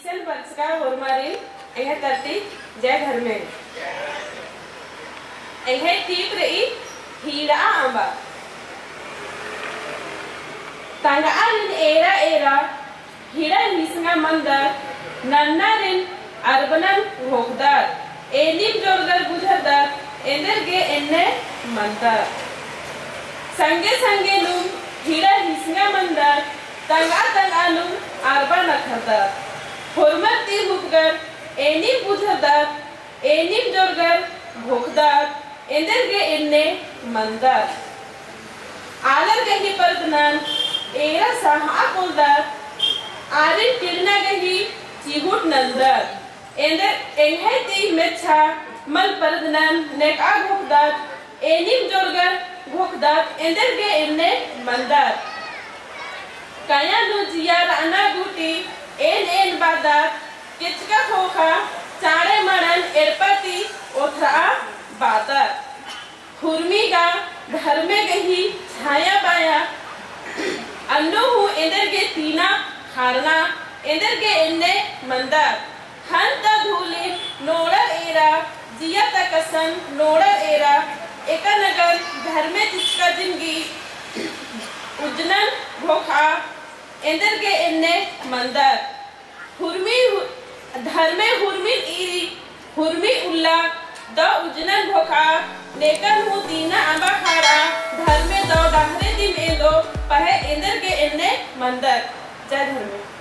ईसन बरसका होरमारी एह तरती जय घर में एह तीप रही हीरा आंबा तंगा रिन एरा एरा हीरा हिसंगा मंदर नन्ना रिन अरबनन भोगदार एलिम जोरगर बुझरदार एंदर गे एन्ने मंदर संगे संगे लुम हीरा हिसंगा मंदर तंगा तंगा लुम अरबा नखरदार हुरमती हुकगर एनिम बुझरदार एनिम जोरगर भोगदार एंदर गे एन्ने मंदर आलर गही परदनान एरा सहा कोलदार आरिन टिरना गही चिहुट नंदर एंदर एंहे ती मेच्छा मल परदनान नेका भोगदार एनिम जोरगर भोगदार एंदर गे एन्ने मंदर काया नु जिया राना गुटी एन बादार किचका खोखा चाड़े मड़न एरपति ओथरा बादर खुरमी गा घर में गही छाया बाया अन्नो हूँ एंदर गे तीना हारना एंदर गे एन्ने मंदर हंता धूली नोड़र एरा जिया तकसन नोड़र एरा एका नगर घर में जिसका जिंदगी उजनन भोखा एंदर के एन्ने मंदर हुरमी धर्मे हुरमिन इरी हुरमी उल्ला द उजनन भोखा नेकन हूँ तीना अंबा खारा धर्मे दो डाहरे दिन एंदो पहे एंदर के एन्ने मंदर जय धर्मे।